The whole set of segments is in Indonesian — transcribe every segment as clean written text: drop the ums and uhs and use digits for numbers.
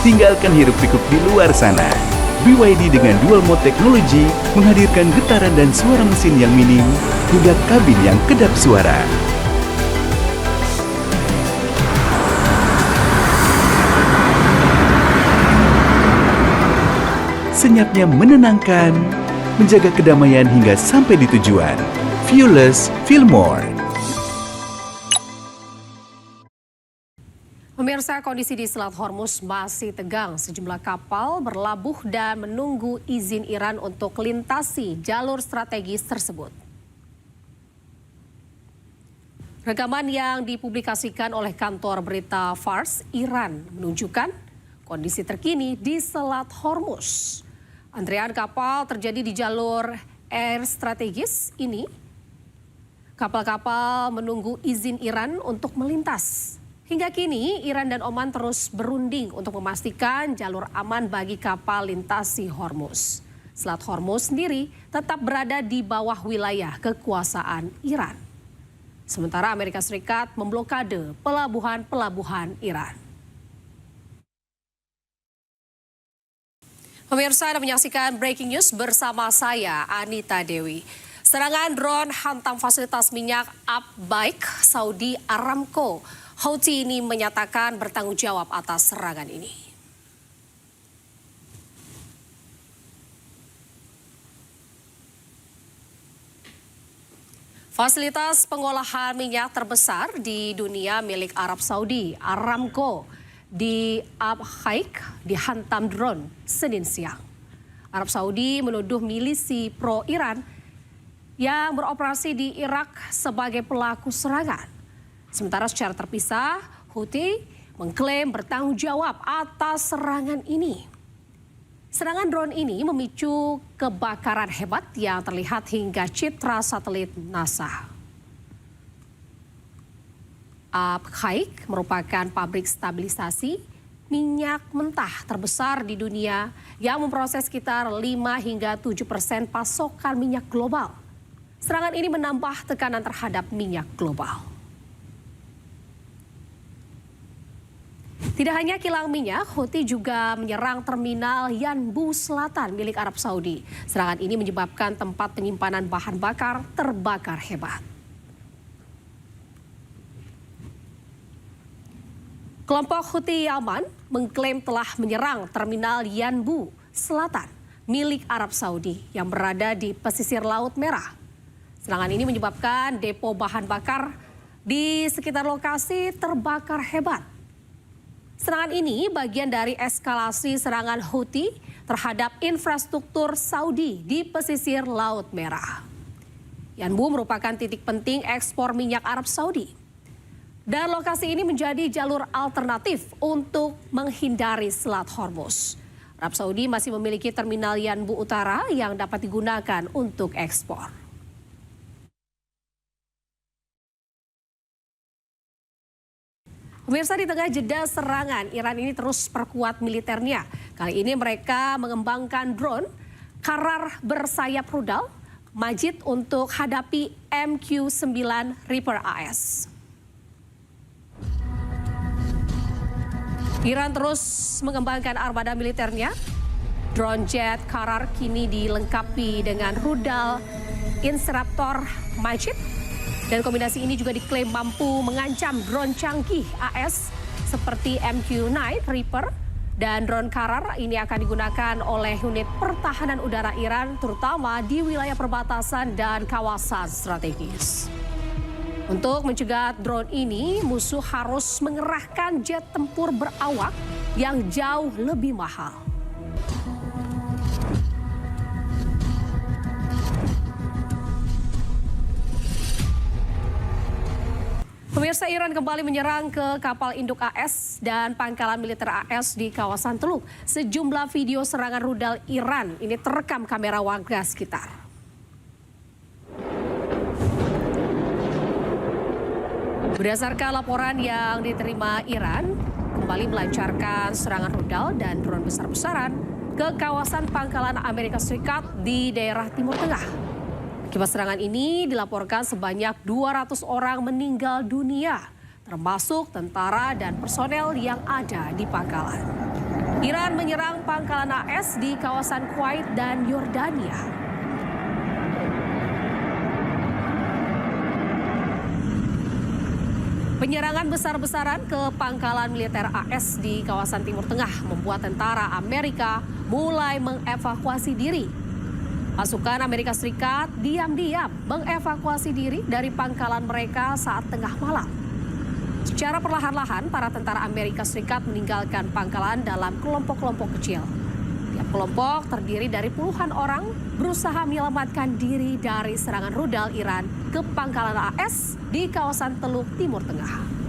Tinggalkan hiruk-pikuk di luar sana. BYD dengan dual mode teknologi menghadirkan getaran dan suara mesin yang minim hingga kabin yang kedap suara. Senyapnya menenangkan, menjaga kedamaian hingga sampai di tujuan. Feel less, feel more. Pemirsa, kondisi di Selat Hormuz masih tegang. Sejumlah kapal berlabuh dan menunggu izin Iran untuk melintasi jalur strategis tersebut. Rekaman yang dipublikasikan oleh kantor berita Fars Iran menunjukkan kondisi terkini di Selat Hormuz. Antrean kapal terjadi di jalur air strategis ini. Kapal-kapal menunggu izin Iran untuk melintas. Hingga kini, Iran dan Oman terus berunding untuk memastikan jalur aman bagi kapal lintasi Hormuz. Selat Hormuz sendiri tetap berada di bawah wilayah kekuasaan Iran. Sementara Amerika Serikat memblokade pelabuhan-pelabuhan Iran. Pemirsa, Anda menyaksikan Breaking News bersama saya, Anita Dewi. Serangan drone hantam fasilitas minyak Abbaik Saudi Aramco. Houthi ini menyatakan bertanggung jawab atas serangan ini. Fasilitas pengolahan minyak terbesar di dunia milik Arab Saudi, Aramco, di Abhaik dihantam drone Senin siang. Arab Saudi menuduh milisi pro-Iran yang beroperasi di Irak sebagai pelaku serangan. Sementara secara terpisah, Houthi mengklaim bertanggung jawab atas serangan ini. Serangan drone ini memicu kebakaran hebat yang terlihat hingga citra satelit NASA. Abhaik merupakan pabrik stabilisasi minyak mentah terbesar di dunia yang memproses sekitar 5 hingga 7% pasokan minyak global. Serangan ini menambah tekanan terhadap minyak global. Tidak hanya kilang minyak, Houthi juga menyerang terminal Yanbu Selatan milik Arab Saudi. Serangan ini menyebabkan tempat penyimpanan bahan bakar terbakar hebat. Kelompok Houthi Yaman mengklaim telah menyerang terminal Yanbu Selatan milik Arab Saudi yang berada di pesisir Laut Merah. Serangan ini menyebabkan depo bahan bakar di sekitar lokasi terbakar hebat. Serangan ini bagian dari eskalasi serangan Houthi terhadap infrastruktur Saudi di pesisir Laut Merah. Yanbu merupakan titik penting ekspor minyak Arab Saudi. Dan lokasi ini menjadi jalur alternatif untuk menghindari Selat Hormuz. Arab Saudi masih memiliki terminal Yanbu Utara yang dapat digunakan untuk ekspor. Pemirsa, di tengah jeda serangan, Iran ini terus perkuat militernya. Kali ini mereka mengembangkan drone Karar bersayap rudal Majid untuk hadapi MQ-9 Reaper AS. Iran terus mengembangkan armada militernya. Drone jet Karar kini dilengkapi dengan rudal Inceraptor Majid. Dan kombinasi ini juga diklaim mampu mengancam drone canggih AS seperti MQ-9 Reaper. Dan drone Karar ini akan digunakan oleh unit pertahanan udara Iran terutama di wilayah perbatasan dan kawasan strategis. Untuk mencegah drone ini, musuh harus mengerahkan jet tempur berawak yang jauh lebih mahal. Pemirsa, Iran kembali menyerang ke kapal induk AS dan pangkalan militer AS di kawasan Teluk. Sejumlah video serangan rudal Iran ini terekam kamera warga sekitar. Berdasarkan laporan yang diterima Iran, kembali melancarkan serangan rudal dan drone besar-besaran ke kawasan pangkalan Amerika Serikat di daerah Timur Tengah. Akibat serangan ini dilaporkan sebanyak 200 orang meninggal dunia, termasuk tentara dan personel yang ada di pangkalan. Iran menyerang pangkalan AS di kawasan Kuwait dan Yordania. Penyerangan besar-besaran ke pangkalan militer AS di kawasan Timur Tengah membuat tentara Amerika mulai mengevakuasi diri. Pasukan Amerika Serikat diam-diam mengevakuasi diri dari pangkalan mereka saat tengah malam. Secara perlahan-lahan, para tentara Amerika Serikat meninggalkan pangkalan dalam kelompok-kelompok kecil. Tiap kelompok terdiri dari puluhan orang berusaha menyelamatkan diri dari serangan rudal Iran ke pangkalan AS di kawasan Teluk Timur Tengah.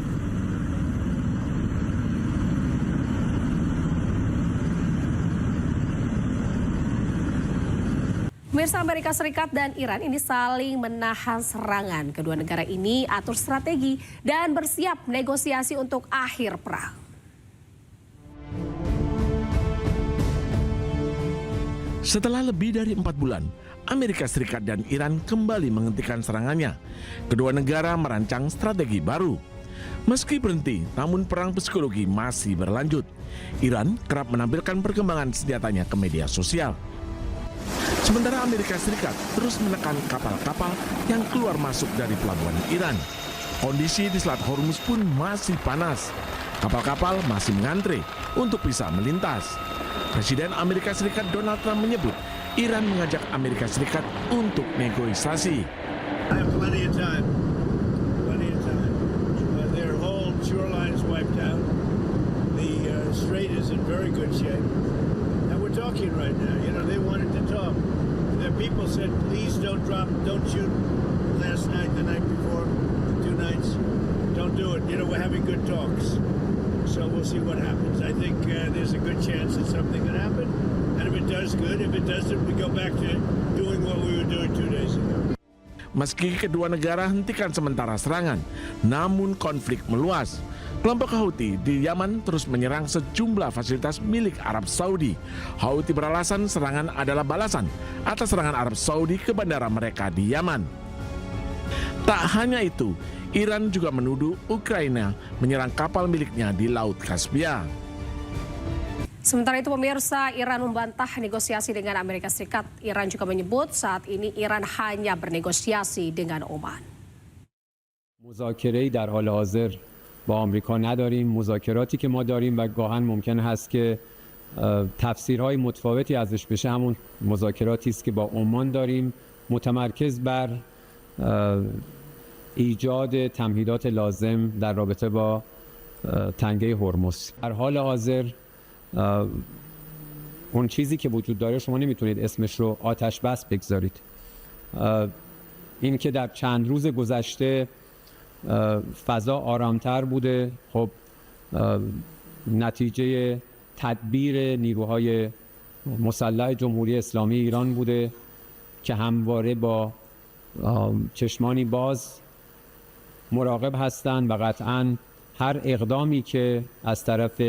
Pemirsa, Amerika Serikat dan Iran ini saling menahan serangan. Kedua negara ini atur strategi dan bersiap negosiasi untuk akhir perang. Setelah lebih dari 4 bulan, Amerika Serikat dan Iran kembali menghentikan serangannya. Kedua negara merancang strategi baru. Meski berhenti, namun perang psikologi masih berlanjut. Iran kerap menampilkan perkembangan senjatanya ke media sosial. Sementara Amerika Serikat terus menekan kapal-kapal yang keluar masuk dari pelabuhan Iran. Kondisi di Selat Hormuz pun masih panas. Kapal-kapal masih mengantre untuk bisa melintas. Presiden Amerika Serikat Donald Trump menyebut Iran mengajak Amerika Serikat untuk negosiasi. I have plenty of time. Plenty of time. Their whole shoreline is wiped out. The strait is in very good shape. And we're talking right now. You know, they wanted to talk. The people said, please don't shoot last night, the night before, 2 nights. Don't do it. You know, we're having good talks. So we'll see what happens. I think there's a good chance that something can happen. And if it does, good. If it doesn't, we go back to doing what we were doing 2 days ago. Meski kedua negara hentikan sementara serangan, namun konflik meluas. Kelompok Houthi di Yaman terus menyerang sejumlah fasilitas milik Arab Saudi. Houthi beralasan serangan adalah balasan atas serangan Arab Saudi ke bandara mereka di Yaman. Tak hanya itu, Iran juga menuduh Ukraina menyerang kapal miliknya di Laut Kaspia. Sementara itu, pemirsa, Iran membantah negosiasi dengan Amerika Serikat. Iran juga menyebut saat ini Iran hanya bernegosiasi dengan Oman. مذاکره‌ای در حال حاضر با آمریکا نداریم. مذاکراتی که ما داریم و گاهن ممکن هست که تفسیرهای متفاوتی ازش بشه همون مذاکراتی است که با عمان داریم، متمرکز بر ایجاد تمهیدات لازم در رابطه با تنگه هرمز. در حال حاضر اون چیزی که وجود داره شما نمیتونید اسمش رو آتش بس بگذارید. این که در چند روز گذشته فضا آرامتر بوده، خب نتیجه تدبیر نیروهای مسلح جمهوری اسلامی ایران بوده که همواره با چشمانی باز مراقب هستند و قطعاً هر اقدامی که از طرف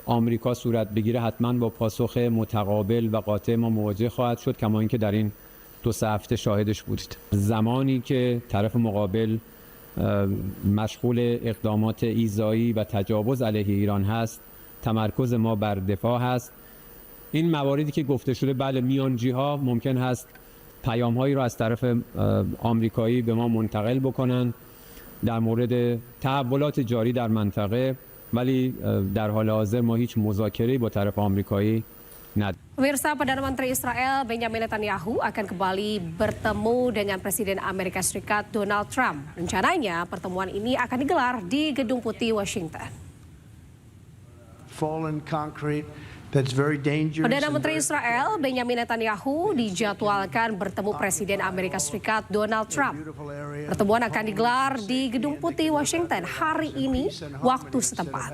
آمریکا صورت بگیره حتما با پاسخ متقابل و قاطع ما مواجه خواهد شد، کما اینکه در این 2-3 هفته شاهدش بودید. زمانی که طرف مقابل مشغول اقدامات ایذایی و تجاوز علیه ایران هست، تمرکز ما بر دفاع هست. این مواردی که گفته شده، بله میانجی ها ممکن هست پیام هایی رو از طرف آمریکایی به ما منتقل بکنن در مورد تحولات جاری در منطقه، ولی در حال حاضر ما هیچ مذاکره‌ای با طرف آمریکایی نداریم. Pemirsa, Perdana Menteri Israel Benjamin Netanyahu akan kembali bertemu dengan Presiden Amerika Serikat Donald Trump. Rencananya pertemuan ini akan digelar di Gedung Putih, Washington. Fallen concrete that's very dangerous. Perdana Menteri Israel Benjamin Netanyahu dijadwalkan bertemu Presiden Amerika Serikat Donald Trump. Pertemuan akan digelar di Gedung Putih, Washington hari ini waktu setempat.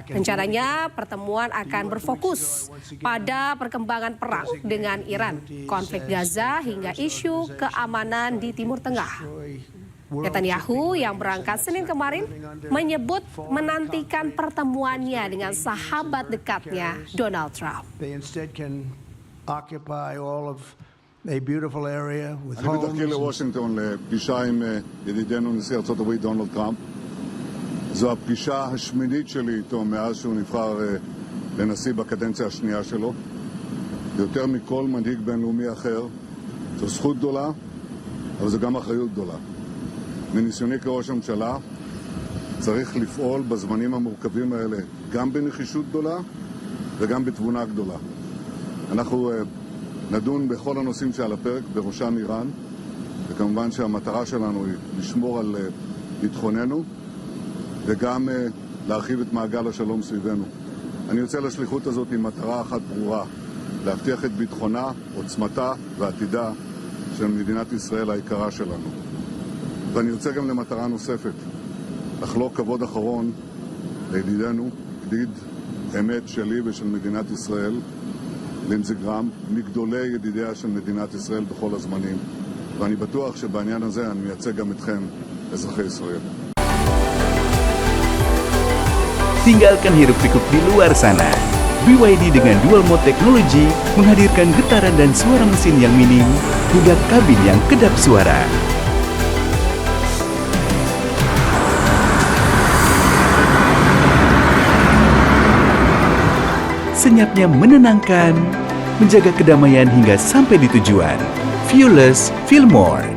Rencananya pertemuan akan berfokus pada perkembangan perang dengan Iran, konflik Gaza hingga isu keamanan di Timur Tengah. Netanyahu yang berangkat Senin kemarin menyebut menantikan pertemuannya dengan sahabat dekatnya Donald Trump. They instead can occupy all of a beautiful area with אני homes. בדרכי לוושינגטון לפגישה עם ידידנו נשיא ארצות הברית דונלד טראמפ. זו הפגישה השמינית שלי איתו מאז שהוא נבחר לנשיא בקדנציה השנייה שלו. יותר מכל מנהיג בינלאומי אחר, זו זכות גדולה, אבל זו גם אחריות גדולה. מניסיוני כראש הממשלה, צריך לפעול בזמנים המורכבים האלה גם בנחישות גדולה וגם בתבונה גדולה. אנחנו נדון בכל הנושאים שעל הפרק, בראשם איראן, וכמובן שהמטרה שלנו היא לשמור על ביטחוננו וגם להרחיב את מעגל השלום סביבנו. אני יוצא לשליחות הזאת עם מטרה אחת ברורה, להבטיח את ביטחונה, עוצמתה ועתידה של מדינת ישראל היקרה שלנו. ואני יוצא גם למטרה נוספת, לחלוק כבוד אחרון לידידנו, ידיד אמת שלי ושל מדינת ישראל, לינזי גרהם, מגדולי ידידיה של מדינת ישראל בכל הזמנים. ואני בטוח שבעניין הזה אני מייצג גם אתכם, אזרחי ישראל. Tinggalkan hiruk-pikuk di luar sana. BYD dengan dual mode teknologi menghadirkan getaran dan suara mesin yang minim hingga kabin yang kedap suara. Senyapnya menenangkan, menjaga kedamaian hingga sampai di tujuan. Fearless, feel more.